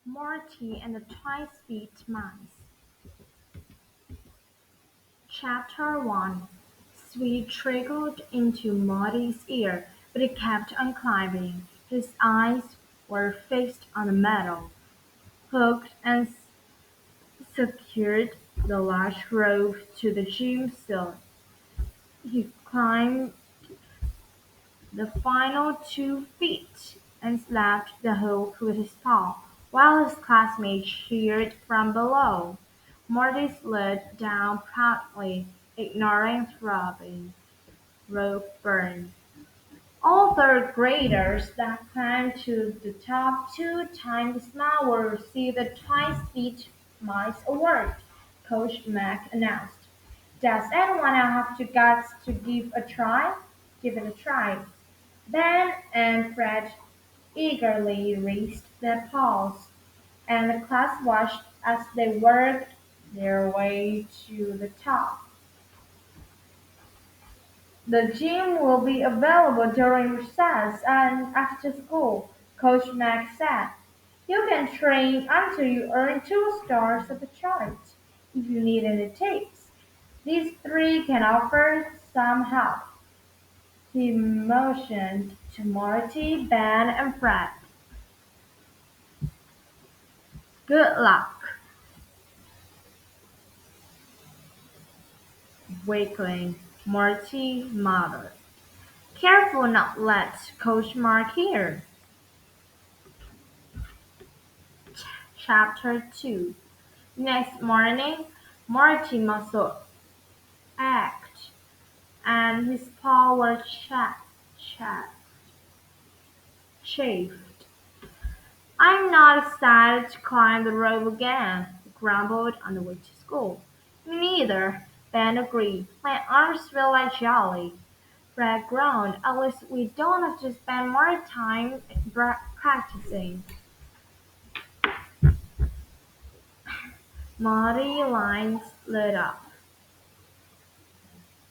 Marty and the Twice-Feet Mice. Chapter 1. Sweet trickled into Marty's ear, but he kept on climbing. His eyes were fixed on the metal, hooked and secured the large rope to the gym ceiling. He climbed the final 2 feet and slapped the hook with his paw, while his classmates cheered from below. Marty slid down proudly, ignoring throbbing rope burn. All third graders that climbed to the top 2 times now will receive the Twice-Feet Mice Award, Coach Mack announced. Does anyone have the guts to give a try? Give it a try. Ben and Fred eagerly raised their paws, and the class watched as they worked their way to the top. The gym will be available during recess and after school, Coach Mack said. You can train until you earn 2 stars at the chart. If you need any tips, these three can offer some help. He motioned to Marty, Ben, and Fred. Good luck, Wakeling, Marty muttered. Careful not let Coach Mark hear. Chapter 2. Next morning, Marty muscle ached, and his paw were chafed. I'm not excited to climb the rope again, he grumbled on the way to school. Me neither, Ben agreed. My arms feel like jelly. Fred groaned. At least we don't have to spend more time practicing. Muddy lines lit up.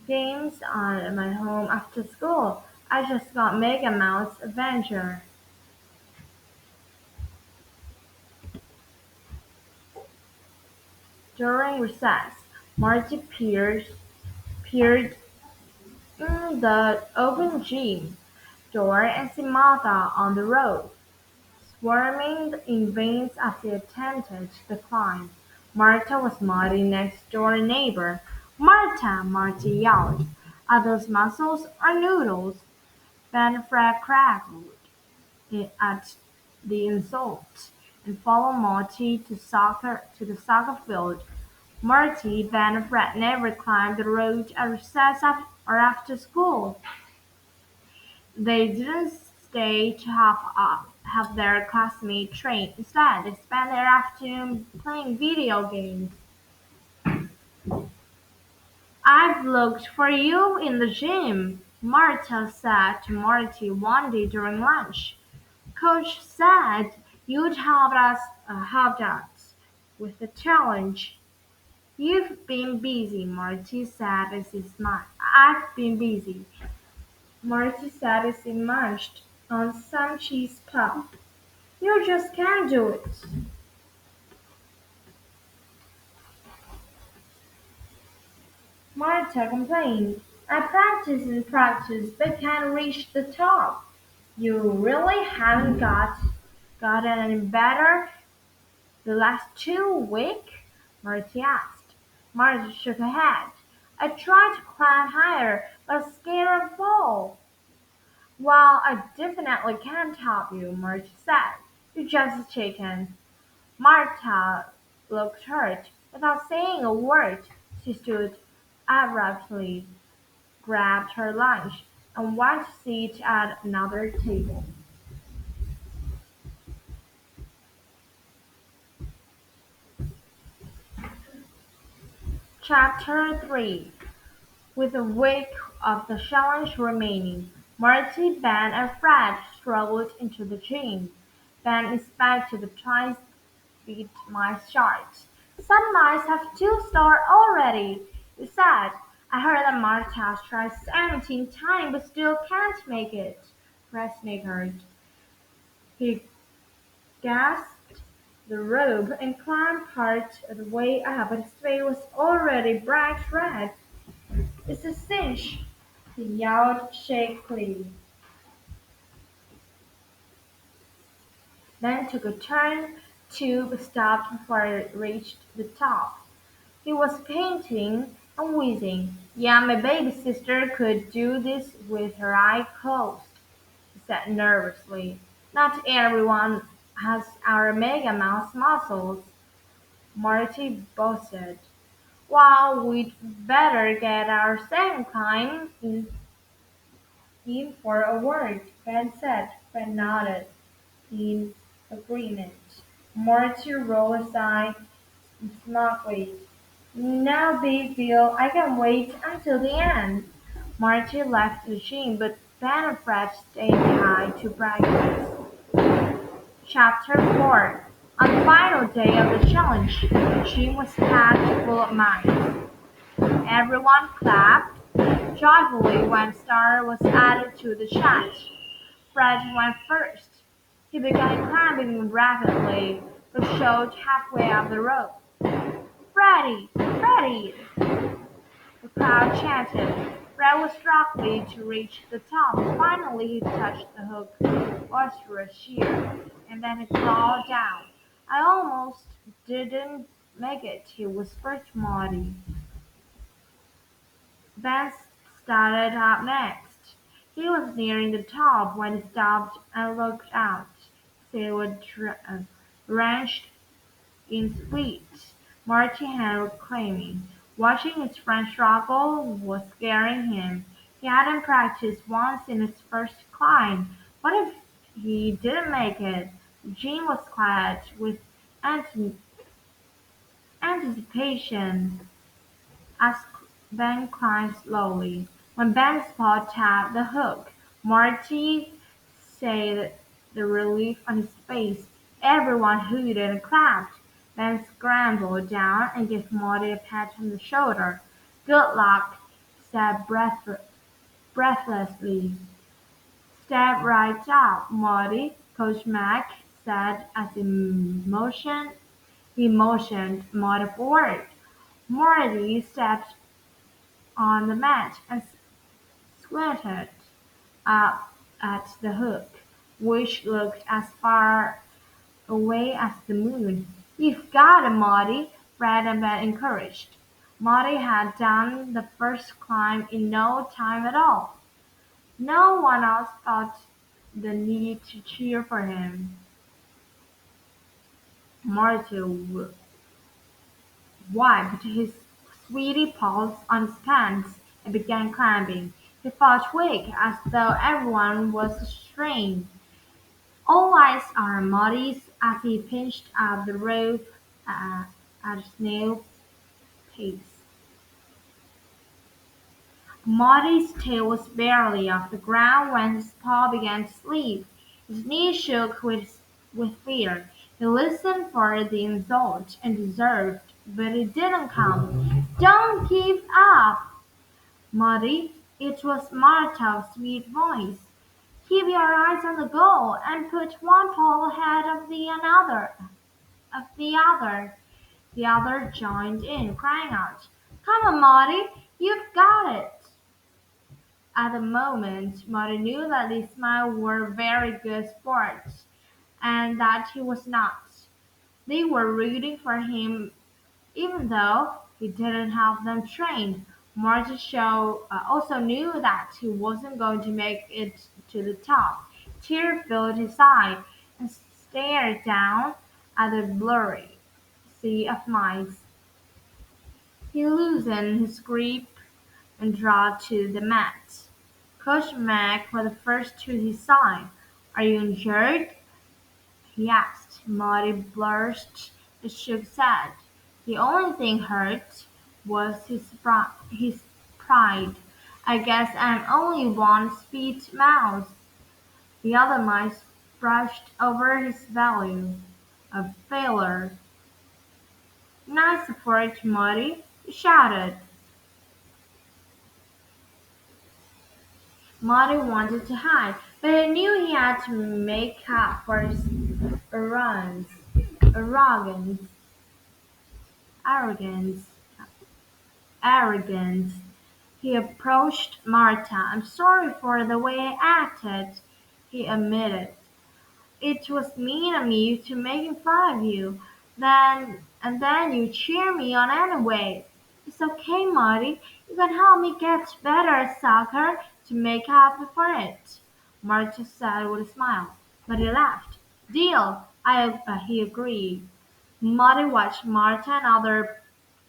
Games on at my home after school. I just got Mega Mouse Adventure. During recess, Marty peered in the open gym door and see Martha on the road, squirming in veins as he attempted the climb. Martha was Marty's next-door neighbor. Martha, Marty yelled. Are those mussels or noodles? Ben Fred crackled at the insult and followed Marty to the soccer field. Marty, Ben and Fred never climbed the road at recess or after school. They didn't stay to have their classmates train. Instead, they spent their afternoon playing video games. I've looked for you in the gym, Martha said to Marty one day during lunch. Coach said you'd helped us with the challenge. You've been busy, Marty said as he smiled. I've been busy, Marty said as he munched on some cheese puff. You just can't do it. Martha complained. I practice and practice but can't reach the top. You really haven't gotten any better the last 2 weeks? Marty asked. Marty shook her head. I tried to climb higher, but I'm scared I'd fall. Well, I definitely can't help you, Marty said. You're just a chicken. Martha looked hurt. Without saying a word, she stood abruptly, grabbed her lunch, and went to sit at another table. Chapter 3. With a week of the challenge remaining, Marty, Ben, and Fred strolled into the gym. Ben inspected the twice-beat mice chart. Some mice have 2 stars already, he said. I heard that Marty has tried 17 times but still can't make it. Fred snickered. He gasped. the rope and climbed part of the way up, but his face was already bright red. "It's a cinch!" he yelled shakily, then took a turn tube stopped before it reached the top. He was panting and wheezing. "Yeah, my baby sister could do this with her eye closed," he said nervously. "Not everyone has our Mega Mouse muscles," Marty boasted. "Well, we'd better get our second climb in for a word," Ben said. Ben nodded in agreement. Marty rolled his eyes smugly. "No big deal. I can wait until the end." Marty left the gym, but Ben and Fred stayed behind to practice. Chapter 4. On the final day of the challenge, the gym was packed full of mice. Everyone clapped joyfully when Star was added to the chat. Fred went first. He began climbing rapidly, but showed halfway up the rope. "Freddie! Freddie!" the crowd chanted. Fred was struggling to reach the top. Finally he touched the hook boisterous sheer, and then he crawled down. "I almost didn't make it," he whispered to Marty. Ben started up next. He was nearing the top when he stopped and looked out. They were drenched in sweat. Marty had claiming. Watching his friend struggle was scaring him. He hadn't practiced once in his first climb. What if he didn't make it? Jean was quiet with ante- anticipation as Ben climbed slowly. When Ben's paw tapped the hook, Marty saw the relief on his face. Everyone hooted and clapped. Ben scrambled down and gave Marty a pat on the shoulder. "Good luck," he said breathlessly. "Step right up, Marty," Coach Mack said as he motioned Marty forward. Marty stepped on the mat and squinted up at the hook, which looked as far away as the moon. "You've got it, Marty," Fred and Ben encouraged. Marty had done the first climb in no time at all. No one else felt the need to cheer for him. Marty wiped his sweaty paws on his pants and began climbing. He felt weak, as though everyone was strained. All eyes are on Marty's as he pinched up the rope at a snail pace. Marty's tail was barely off the ground when his paw began to slip. His knees shook with fear. He listened for the insult and deserved, but it didn't come. "Don't give up, Marty," it was Marta's sweet voice. "Keep your eyes on the goal and put one paw ahead of the other." The other joined in, crying out, "Come on, Marty, you've got it." At the moment, Marty knew that these mice were very good sports, and that he was not. They were rooting for him even though he didn't have them trained. Marty also knew that he wasn't going to make it to the top. Tears filled his eyes and stared down at the blurry sea of mice. He loosened his grip and dropped to the mat. Coach Mack was the first to his side. "Are you injured?" he asked. Marty blushed and shook his head. The only thing hurt was his pride. "I guess I'm only one speed mouse." The other mice brushed over his value. "A failure." "Nice effort, Marty," he shouted. Marty wanted to hide, but he knew he had to make up for his runs. arrogance, arrogance, arrogance. He approached Martha. "I'm sorry for the way I acted," he admitted. "It was mean of me to make fun of you. Then you cheer me on anyway." "It's okay, Marty. You can help me get better at soccer to make up for it," Martha said with a smile. But he laughed. "Deal," he agreed. Marty watched Martha and others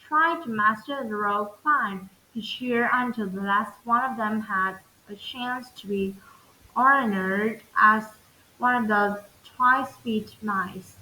try to master the rope climb. He cheered until the last one of them had a chance to be honored as one of the Twice Beat Mice.